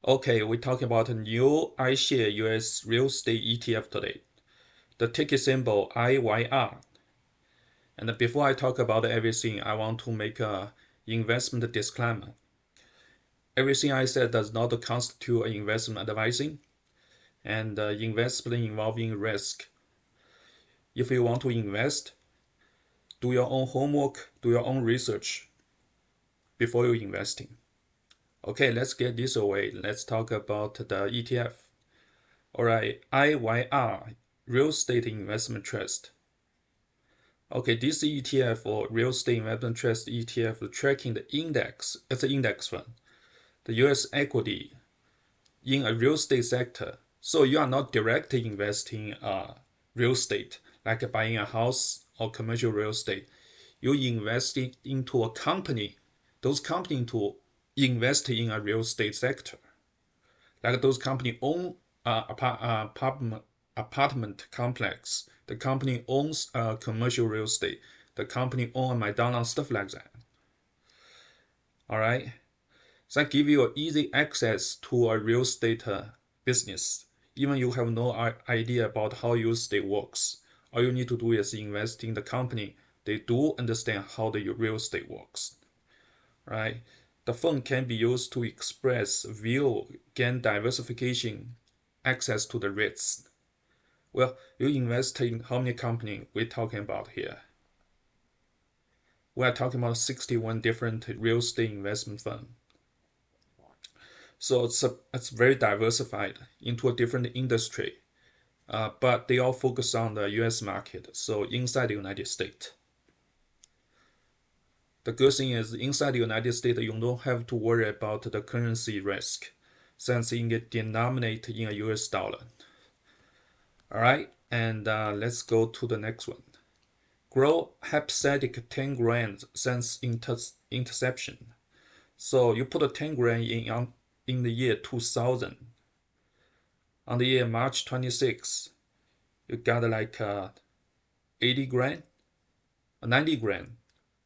Okay, we're talking about a new iShares US real estate ETF today. The ticker symbol IYR. And before I talk about everything, I want to make a investment disclaimer. Everything I said does not constitute investment advising and investment involving risk. If you want to invest, do your own homework, do your own research before you investing. Okay, let's get this away. Let's talk about the ETF. Alright, IYR, Real Estate Investment Trust. Okay, this ETF or Real Estate Investment Trust ETF tracking the index. It's an index fund, the US equity in a real estate sector. So you are not directly investing real estate, like buying a house or commercial real estate. You invest into a company. Those companies to invest in a real estate sector. Like those company own apartment complex. The company owns commercial real estate. The company owns a McDonald's, stuff like that. All right. So that give you easy access to a real estate business. Even you have no idea about how real estate works. All you need to do is invest in the company. They do understand how the real estate works. Right? The fund can be used to express view, gain diversification, access to the REITs. Well, you invest in how many companies we're talking about here? We are talking about 61 different real estate investment funds. So it's very diversified into a different industry, but they all focus on the U.S. market, so inside the United States. The good thing is inside the United States, you don't have to worry about the currency risk, since it gets denominated in a US dollar. All right, and let's go to the next one. Grow hypothetic 10 grand since interception. So you put a 10 grand in the year 2000. On the year March 26, you got like 80 grand, 90 grand.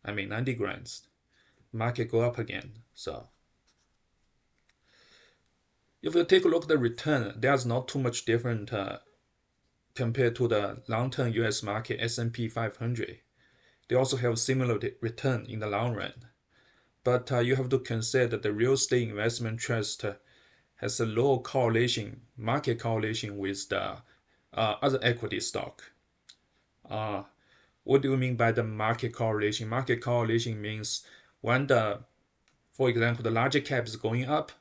90 grands. Market go up again. So if you take a look at the return, there's not too much different compared to the long-term US market S&P 500. They also have similar return in the long run. But you have to consider the real estate investment trust has a low correlation, market correlation with the other equity stock. What do you mean by the market correlation? Market correlation means when for example, the larger cap is going up,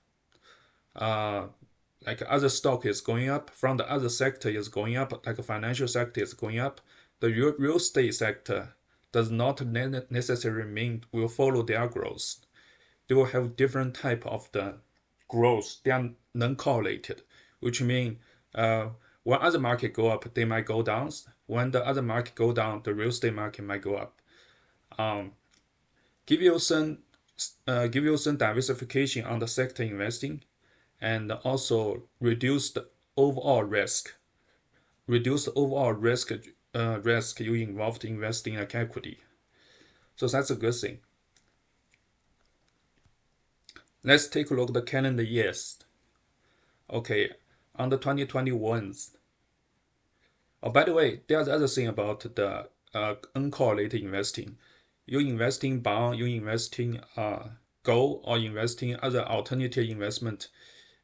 like other stock is going up, from the other sector is going up, like a financial sector is going up, the real estate sector does not necessarily mean will follow their growth. They will have different type of the growth. They are non-correlated, which means when other market go up, they might go down. When the other market go down, the real estate market might go up. Give you some diversification on the sector investing, and also reduce the overall risk. Reduce the overall risk you involved investing in equity. So that's a good thing. Let's take a look at the calendar years. Okay, on the 2021. Oh, by the way, there's other thing about the uncorrelated investing. You invest in bond, you invest in gold, or invest in other alternative investment.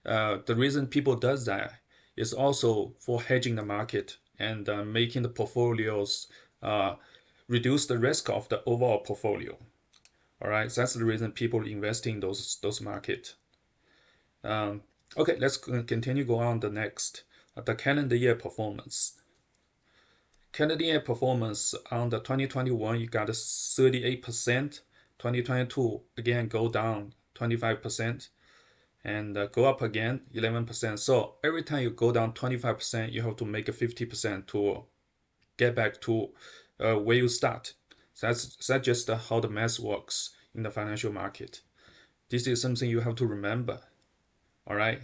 The reason people does that is also for hedging the market and making the portfolios reduce the risk of the overall portfolio. All right, so that's the reason people invest in those market. Okay, let's continue go on the next. The calendar year performance. Calendar year performance on the 2021, you got 38%. 2022 again go down 25%, and go up again 11%. So every time you go down 25%, you have to make a 50% to get back to where you start. That's just how the math works in the financial market. This is something you have to remember. All right,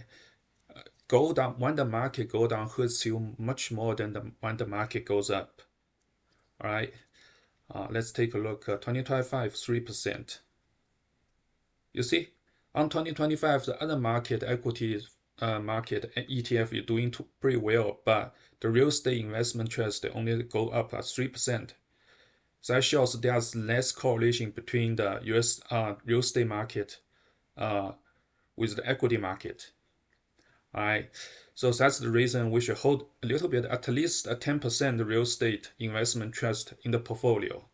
go down when the market go down hurts you much more than when the market goes up. All right, let's take a look. 2025 3%. You see, On 2025, the other market, equity market ETF is doing pretty well, but the real estate investment trust only go up 3%. So that shows there's less correlation between the US real estate market with the equity market. All right. So that's the reason we should hold a little bit, at least a 10% real estate investment trust in the portfolio.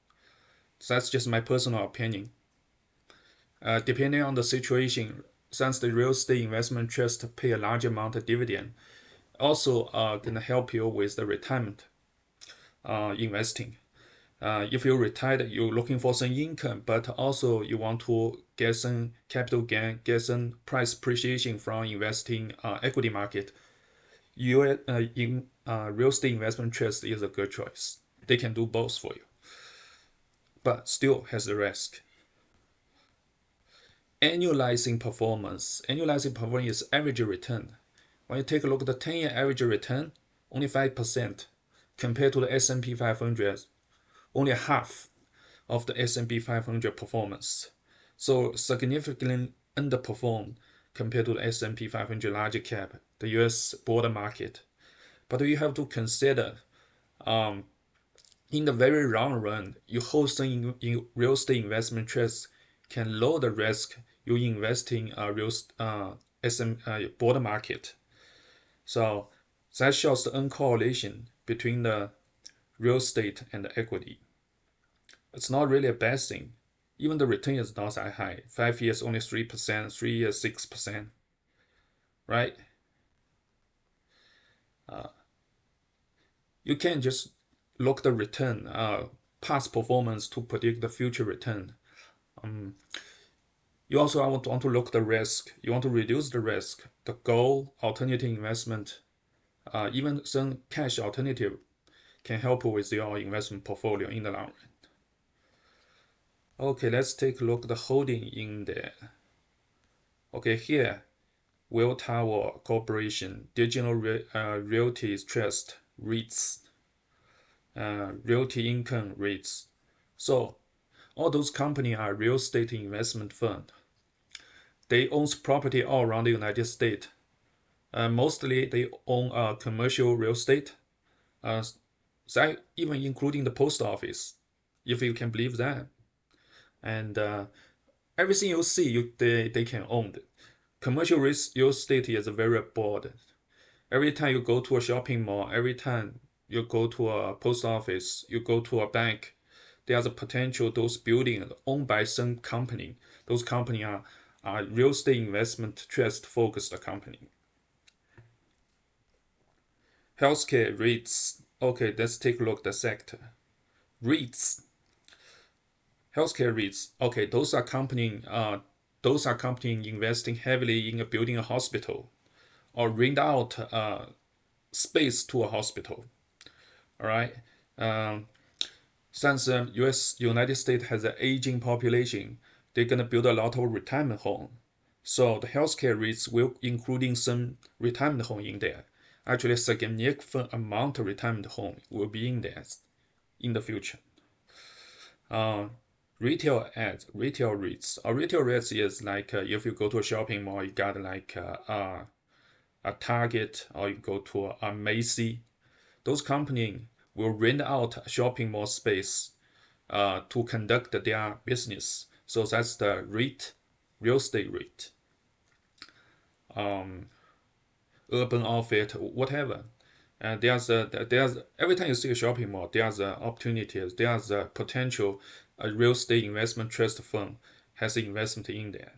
So that's just my personal opinion. Depending on the situation, since the real estate investment trust pay a large amount of dividend, also can help you with the retirement investing. If you're retired, you're looking for some income, but also you want to get some capital gain, get some price appreciation from investing equity market. Real estate investment trust is a good choice. They can do both for you, but still has a risk. Annualizing performance. Annualizing performance is average return. When you take a look at the 10-year average return, only 5% compared to the S&P 500, only half of the S&P 500 performance. So significantly underperformed compared to the S&P 500 large cap, the US broader market. But you have to consider, in the very long run, you hold some in real estate investment trusts can lower the risk you invest in broader market. So that shows the uncorrelation between the real estate and the equity. It's not really a bad thing. Even the return is not that high. 5 years only 3%, 3 years 6%, right? You can just look the return, past performance to predict the future return. You also want to look the risk. You want to reduce the risk. The goal, alternative investment, even some cash alternative can help with your investment portfolio in the long run. Okay, let's take a look at the holding in there. Okay, here, Welltower Corporation, Digital Realty Trust, REITs, Realty Income REITs. So all those companies are real estate investment fund. They own property all around the United States. Mostly they own commercial real estate, that even including the post office, if you can believe that. And everything you see, they can own it. Commercial real estate is very broad. Every time you go to a shopping mall, every time you go to a post office, you go to a bank, there's a potential those buildings owned by some company. Those companies are real estate investment trust focused company. Healthcare REITs. Okay, let's take a look at the sector. REITs. Healthcare REITs. Okay, those are companies investing heavily in building a hospital or rent out space to a hospital. All right. Since United States has an aging population, they're gonna build a lot of retirement home. So the healthcare REITs will including some retirement home in there. Actually, a significant amount of retirement home will be in there in the future. Retail REITs. Retail REITs is like if you go to a shopping mall, you got like a Target or you go to a Macy. Those companies will rent out shopping mall space to conduct their business. So that's the REIT, real estate REIT. Urban outfit, whatever. And there's every time you see a shopping mall, there's opportunities, there's a potential real estate investment trust fund has investment in there.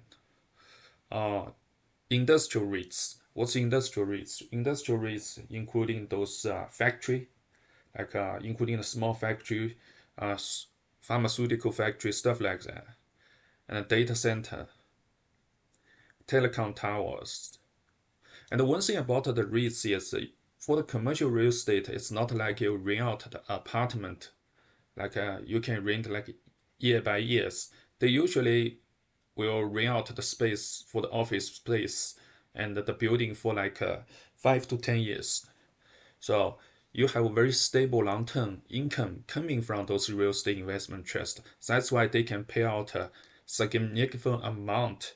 Industrial REITs. What's industrial REITs? Industrial REITs including those factory, like including a small factory, pharmaceutical factory, stuff like that, and a data center, telecom towers. And the one thing about the REITs is for the commercial real estate, it's not like you rent out the apartment, like you can rent like year by years. They usually will rent out the space for the office space and the building for like 5 to 10 years. So you have a very stable long-term income coming from those real estate investment trusts. That's why they can pay out a significant amount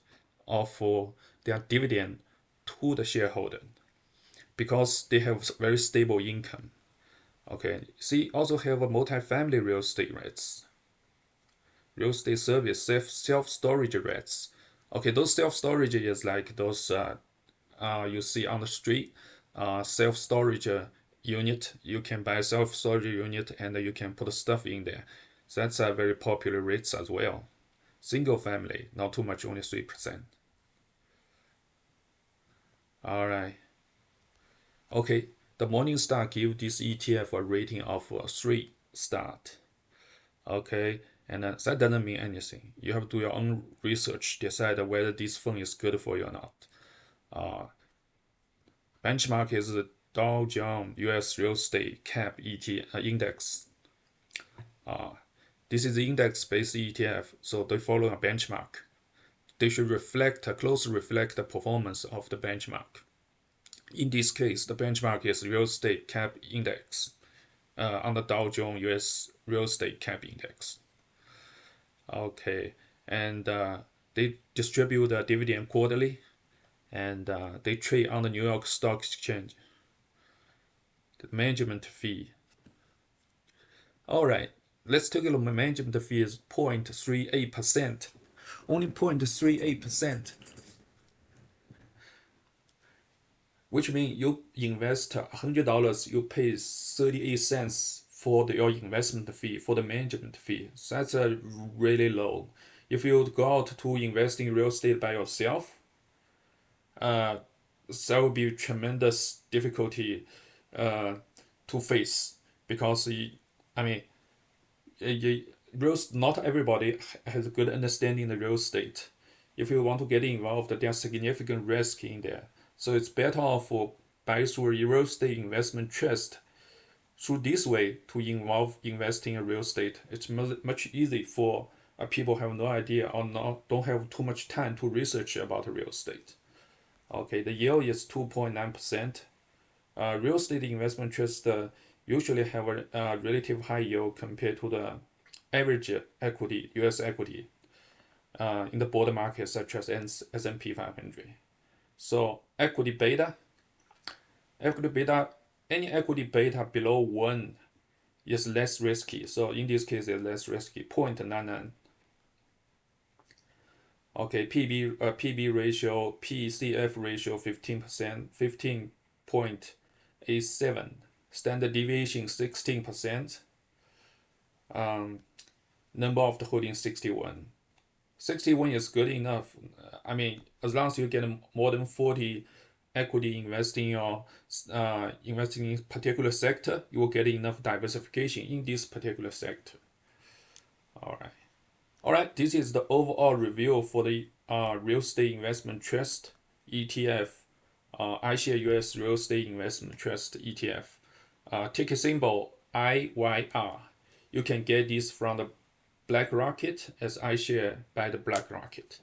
of their dividend to the shareholder because they have very stable income. Okay, see, also have a multi-family real estate REITs, real estate service self-storage REITs. Okay, those self-storage is like those you see on the street, self-storage unit. You can buy self-storage unit and you can put stuff in there. So that's a very popular REITs as well. Single family, not too much, only 3%. All right. Okay, the Morningstar give this ETF a rating of 3 star. Okay, and that doesn't mean anything. You have to do your own research, decide whether this fund is good for you or not. Benchmark is the Dow Jones US Real Estate Cap Index. This is the index-based ETF, so they follow a benchmark. They should closely reflect the performance of the benchmark. In this case, the benchmark is Real Estate Cap Index on the Dow Jones US Real Estate Cap Index. Okay, and they distribute the dividend quarterly, and they trade on the New York Stock Exchange. The management fee. All right, let's take a look. Management fee is 0.38%. Only 0.38%. Which means you invest $100, you pay 38 cents for your investment fee, for the management fee. So that's really low. If you go out to invest in real estate by yourself, there will be tremendous difficulty to face because, I mean, not everybody has a good understanding of real estate. If you want to get involved, there's significant risk in there. So it's better off buy through a real estate investment trust through this way to involve investing in real estate. It's much easier for people who have no idea or don't have too much time to research about real estate. Okay, the yield is 2.9%. Real estate investment trusts usually have a relative high yield compared to the average equity, U.S. equity, in the broader market such as S&P 500. So any equity beta below 1 is less risky. So in this case, it's less risky, 0.99. Okay, PB ratio, PCF ratio 15%, 15.87. Standard deviation 16%. Number of the holdings 61. 61 is good enough. I mean, as long as you get more than 40 equity investing or investing in a particular sector, you will get enough diversification in this particular sector. All right. This is the overall review for the real estate investment trust ETF, iShares US Real Estate Investment Trust ETF. Ticker symbol IYR. You can get this from the Black Rocket as iShares by the Black Rocket.